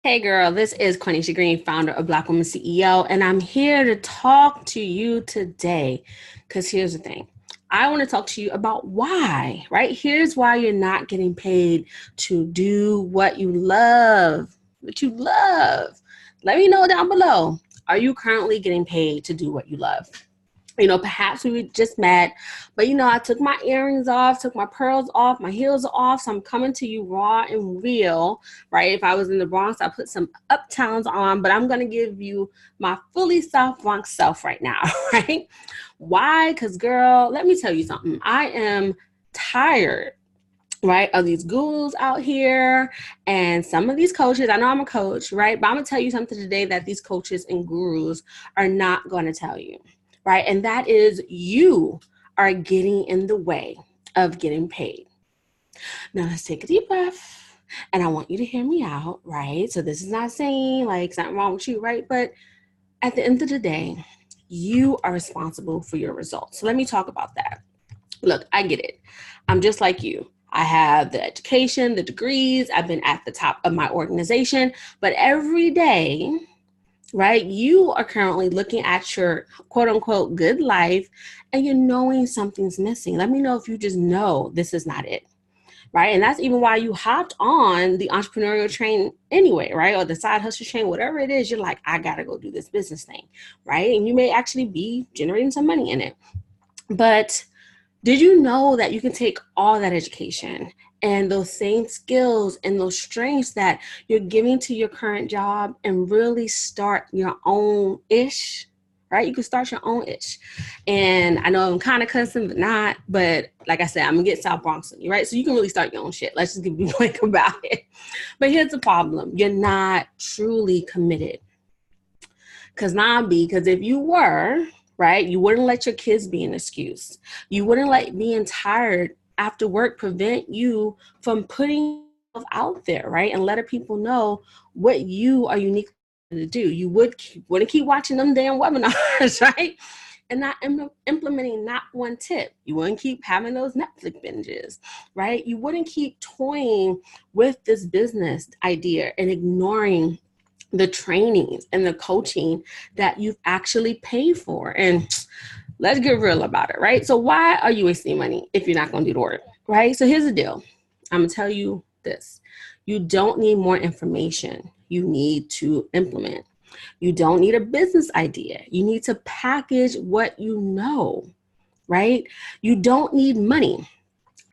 Hey girl, this is Quanisha Green, founder of Black Woman CEO, and I'm here to talk to you today. Because here's the thing, I want to talk to you about why, right? Here's why you're not getting paid to do what you love. What you love. Let me know down below. Are you currently getting paid to do what you love? Perhaps we just met, but I took my earrings off, took my pearls off, my heels are off. So I'm coming to you raw and real, right? If I was in the Bronx, I put some uptowns on, but I'm going to give you my fully South Bronx self right now, right? Why? Because girl, let me tell you something. I am tired, right, of these gurus out here and some of these coaches. I know I'm a coach, right? But I'm going to tell you something today that these coaches and gurus are not going to tell you, right? And that is you are getting in the way of getting paid. Now let's take a deep breath. And I want you to hear me out, right? So this is not saying like something wrong with you, right? But at the end of the day, you are responsible for your results. So let me talk about that. Look, I get it. I'm just like you. I have the education, the degrees. I've been at the top of my organization. But every day, right, you are currently looking at your quote unquote good life and you're knowing something's missing. Let me know if you just know this is not it. Right. And that's even why you hopped on the entrepreneurial train anyway, right? Or the side hustle train, whatever it is, you're like, I got to go do this business thing. Right. And you may actually be generating some money in it. But did you know that you can take all that education and those same skills and those strengths that you're giving to your current job and really start your own ish, right? You can start your own ish. And I know I'm kind of cussing, but not. But like I said, I'm going to get South Bronx on you, right? So you can really start your own shit. Let's just be blank about it. But here's the problem. You're not truly committed. Because if you were, right, you wouldn't let your kids be an excuse. You wouldn't let being tired after work prevent you from putting yourself out there, right, and letting people know what you are uniquely to do. You wouldn't keep watching them damn webinars, right, and not implementing not one tip. You wouldn't keep having those Netflix binges, right? You wouldn't keep toying with this business idea and ignoring the trainings and the coaching that you've actually paid for. And let's get real about it, right? So why are you wasting money if you're not going to do the work, right? So here's the deal. I'm going to tell you this. You don't need more information. You need to implement. You don't need a business idea. You need to package what you know, right? You don't need money.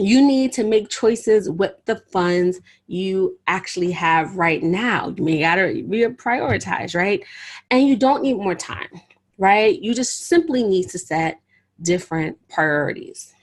You need to make choices with the funds you actually have right now. You may gotta reprioritize, right? And you don't need more time, right? You just simply need to set different priorities.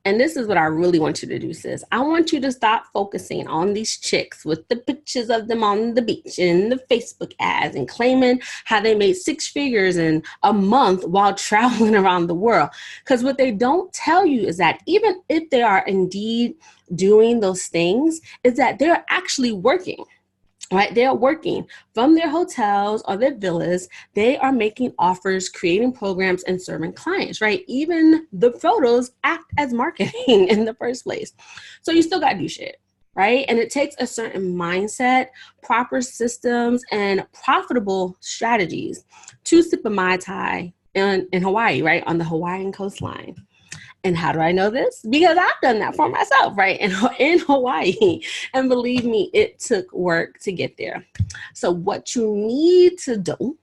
And this is what I really want you to do, sis. I want you to stop focusing on these chicks with the pictures of them on the beach and the Facebook ads and claiming how they made six figures in a month while traveling around the world. Because what they don't tell you is that even if they are indeed doing those things, is that they're actually working. Right, they're working from their hotels or their villas. They are making offers, creating programs, and serving clients. Right, even the photos act as marketing in the first place. So you still got to do shit. Right, and it takes a certain mindset, proper systems, and profitable strategies to sip a Mai Tai in Hawaii, right, on the Hawaiian coastline. And how do I know this? Because I've done that for myself, right? In Hawaii. And believe me, it took work to get there. So what you need to do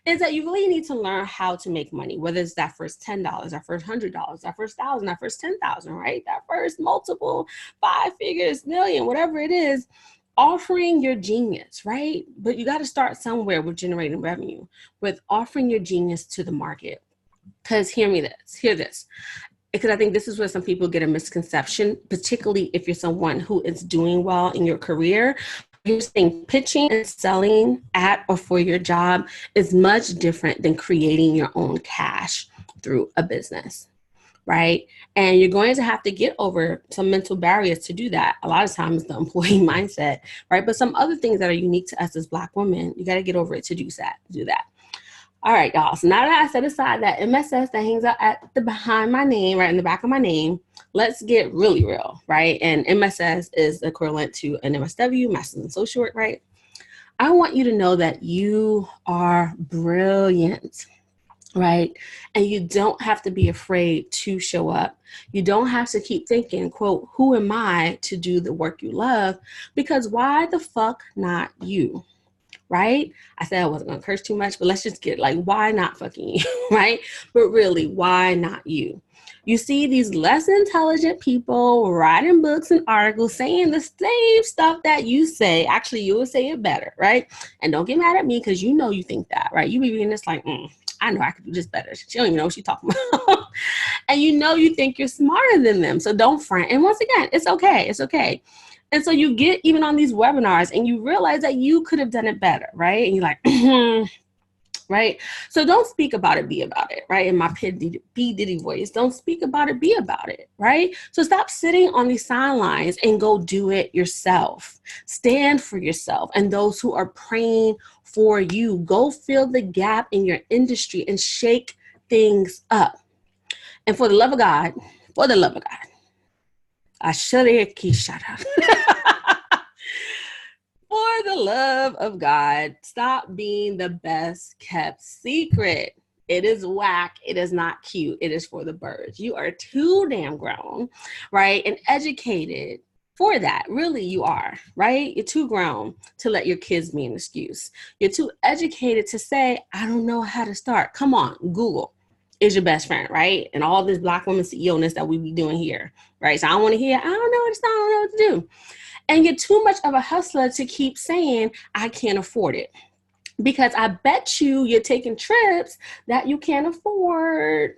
is that you really need to learn how to make money, whether it's that first $10, that first $100, that first 1,000, that first 10,000, right? That first multiple 5 figures, million, whatever it is, offering your genius, right? But you got to start somewhere with generating revenue, with offering your genius to the market. Because hear this. Because I think this is where some people get a misconception, particularly if you're someone who is doing well in your career. You're saying pitching and selling at or for your job is much different than creating your own cash through a business, right? And you're going to have to get over some mental barriers to do that. A lot of times the employee mindset, right? But some other things that are unique to us as Black women, you got to get over it to do that. All right, y'all. So now that I set aside that MSS that hangs out at the behind my name, right in the back of my name, let's get really real, right? And MSS is equivalent to an MSW, Master's in Social Work, right? I want you to know that you are brilliant, right? And you don't have to be afraid to show up. You don't have to keep thinking, quote, who am I to do the work you love? Because why the fuck not you? Right? I said I wasn't going to curse too much, but let's just get like, why not fucking you, right? But really, why not you? You see these less intelligent people writing books and articles saying the same stuff that you say. Actually, you will say it better, right? And don't get mad at me because you know you think that, right? You be being this like, I know I could do this better. She don't even know what she's talking about. And you know you think you're smarter than them. So don't front. And once again, it's okay. It's okay. And so you get even on these webinars and you realize that you could have done it better, right? And you're like, right? So don't speak about it, be about it, right? In my P. Diddy voice, don't speak about it, be about it, right? So stop sitting on these sidelines and go do it yourself. Stand for yourself and those who are praying for you. Go fill the gap in your industry and shake things up. And for the love of God, for the love of God, stop being the best kept secret. It is whack. It is not cute. It is for the birds. You are too damn grown, right? And educated for that. Really, you are, right? You're too grown to let your kids be an excuse. You're too educated to say, I don't know how to start. Come on, Google is your best friend, right? And all this Black woman CEO-ness that we be doing here, right? So I don't want to hear, I don't know what to, I don't know what to do. And you're too much of a hustler to keep saying, I can't afford it. Because I bet you're taking trips that you can't afford.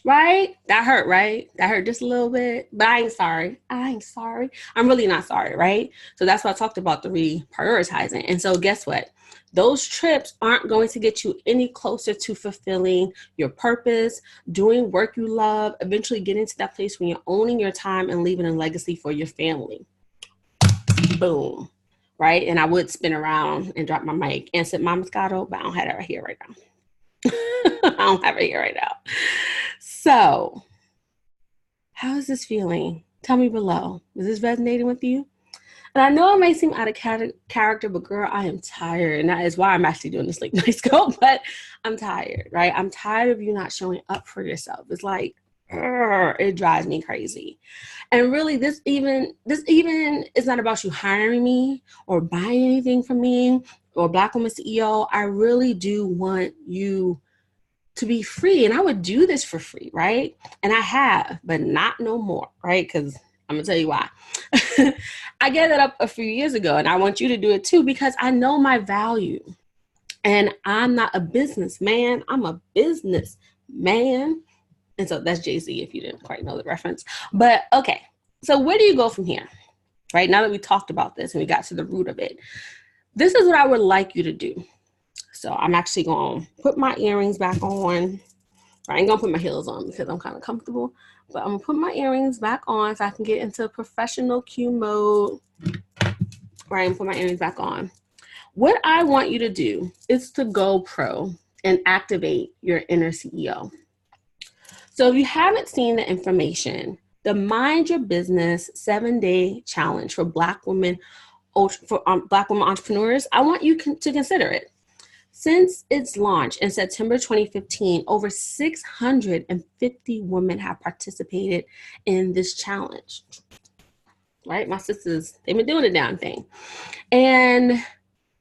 Right? That hurt, right? That hurt just a little bit. But I ain't sorry. I'm really not sorry, right? So that's why I talked about the reprioritizing. And so guess what? Those trips aren't going to get you any closer to fulfilling your purpose, doing work you love, eventually getting to that place when you're owning your time and leaving a legacy for your family. Boom. Right? And I would spin around and drop my mic and sip my Moscato, but I don't have it right here right now. I don't have it here right now. So, how is this feeling? Tell me below. Is this resonating with you? And I know it may seem out of character, but girl, I am tired. And that is why I'm actually doing this late night scope, but I'm tired, right? I'm tired of you not showing up for yourself. It's like, it drives me crazy. And really, this even is not about you hiring me or buying anything from me or Black Woman CEO. I really do want you to be free. And I would do this for free, right? And I have, but not no more, right? Because I'm going to tell you why. I gave that up a few years ago, and I want you to do it too, because I know my value. And I'm not a businessman. I'm a businessman. And so that's Jay-Z, if you didn't quite know the reference. But okay, so where do you go from here? Right? Now that we talked about this and we got to the root of it, this is what I would like you to do. So I'm actually going to put my earrings back on. I ain't going to put my heels on because I'm kind of comfortable. But I'm going to put my earrings back on so I can get into professional cue mode. Right, and put my earrings back on. What I want you to do is to go pro and activate your inner CEO. So if you haven't seen the information, the Mind Your Business 7-day challenge for Black women entrepreneurs, I want you to consider it. Since its launch in September 2015, over 650 women have participated in this challenge. Right? My sisters, they've been doing the damn thing. And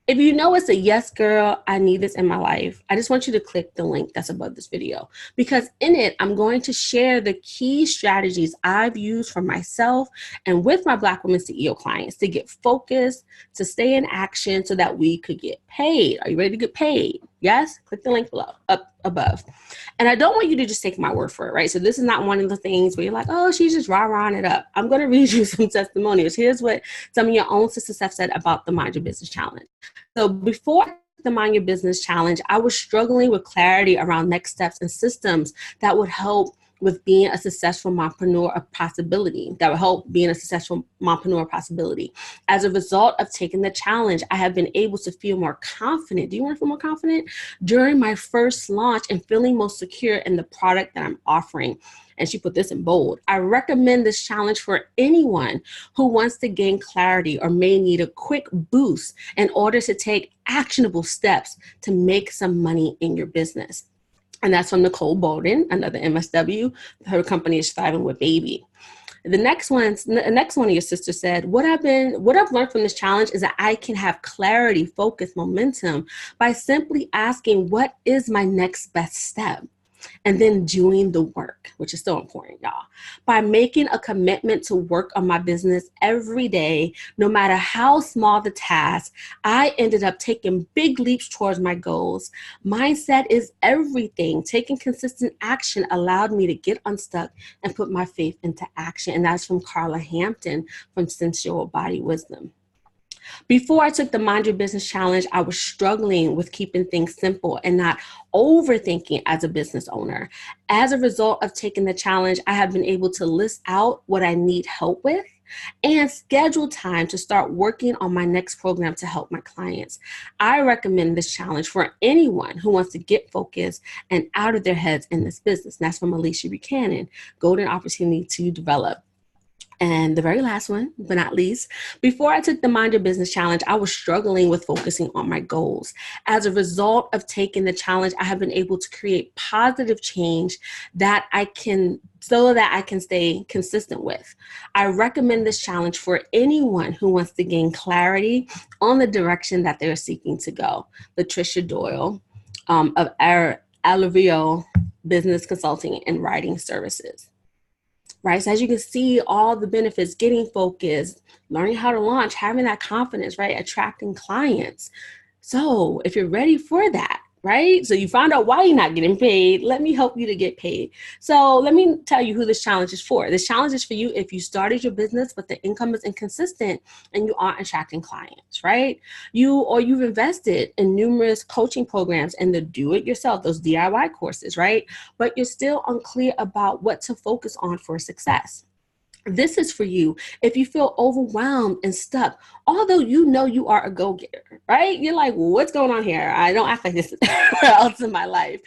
if you know it's a yes, girl, I need this in my life, I just want you to click the link that's above this video, because in it, I'm going to share the key strategies I've used for myself and with my Black Women CEO clients to get focused, to stay in action so that we could get paid. Are you ready to get paid? Yes? Click the link below, up above. And I don't want you to just take my word for it, right? So this is not one of the things where you're like, oh, she's just rah-rahing it up. I'm going to read you some testimonials. Here's what some of your own sisters have said about the Mind Your Business Challenge. So before the Mind Your Business Challenge, I was struggling with clarity around next steps and systems that would help with being a successful mompreneur a possibility, that will help being a successful mompreneur a possibility. As a result of taking the challenge, I have been able to feel more confident. Do you want to feel more confident? During my first launch and feeling most secure in the product that I'm offering. And she put this in bold. I recommend this challenge for anyone who wants to gain clarity or may need a quick boost in order to take actionable steps to make some money in your business. And that's from Nicole Bolden, another MSW. Her company is Thriving with Baby. The next one of your sisters said, what I've learned from this challenge is that I can have clarity, focus, momentum by simply asking, what is my next best step? And then doing the work, which is so important, y'all. By making a commitment to work on my business every day, no matter how small the task, I ended up taking big leaps towards my goals. Mindset is everything. Taking consistent action allowed me to get unstuck and put my faith into action. And that's from Carla Hampton from Sensual Body Wisdom. Before I took the Mind Your Business Challenge, I was struggling with keeping things simple and not overthinking as a business owner. As a result of taking the challenge, I have been able to list out what I need help with and schedule time to start working on my next program to help my clients. I recommend this challenge for anyone who wants to get focused and out of their heads in this business. And that's from Alicia Buchanan, Golden Opportunity to Develop. And the very last one, but not least, before I took the Mind Your Business Challenge, I was struggling with focusing on my goals. As a result of taking the challenge, I have been able to create positive change that I can stay consistent with. I recommend this challenge for anyone who wants to gain clarity on the direction that they're seeking to go. Latricia Doyle of Alivio Business Consulting and Writing Services. Right. So as you can see, all the benefits, getting focused, learning how to launch, having that confidence, right? Attracting clients. So if you're ready for that, right? So you found out why you're not getting paid. Let me help you to get paid. So let me tell you who this challenge is for. This challenge is for you if you started your business, but the income is inconsistent and you aren't attracting clients, right? You've invested in numerous coaching programs and the do-it-yourself, those DIY courses, right? But you're still unclear about what to focus on for success. This is for you if you feel overwhelmed and stuck, although you know you are a go-getter, right? You're like, well, what's going on here? I don't act like this else in my life.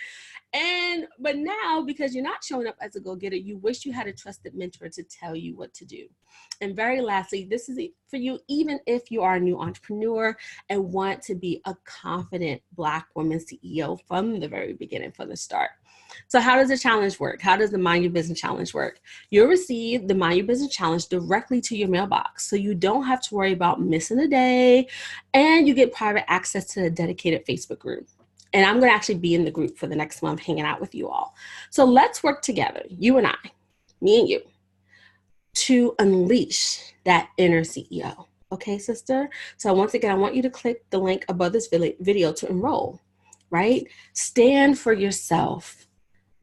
But now, because you're not showing up as a go-getter, you wish you had a trusted mentor to tell you what to do. And very lastly, this is for you, even if you are a new entrepreneur and want to be a confident Black woman CEO from the very beginning, from the start. So how does the challenge work? How does the Mind Your Business Challenge work? You'll receive the Mind Your Business Challenge directly to your mailbox. So you don't have to worry about missing a day, and you get private access to a dedicated Facebook group. And I'm going to actually be in the group for the next month, hanging out with you all. So let's work together, you and I, me and you, to unleash that inner CEO. Okay, sister? So once again, I want you to click the link above this video to enroll, right? Stand for yourself.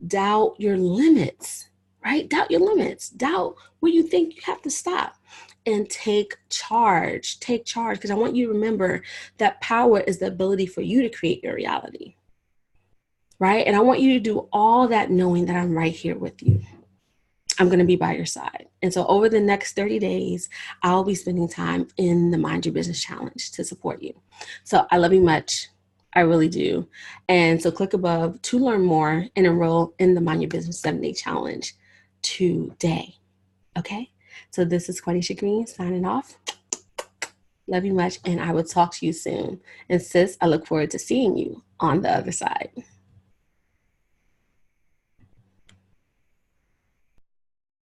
Doubt your limits, right? Doubt your limits. Doubt where you think you have to stop. And take charge. Take charge, because I want you to remember that power is the ability for you to create your reality, right? And I want you to do all that knowing that I'm right here with you. I'm going to be by your side. And so over the next 30 days, I'll be spending time in the Mind Your Business Challenge to support you. So I love you much. I really do. And so click above to learn more and enroll in the Mind Your Business 7-Day Challenge today. Okay? So this is Quanisha Green signing off. Love you much, and I will talk to you soon. And sis, I look forward to seeing you on the other side.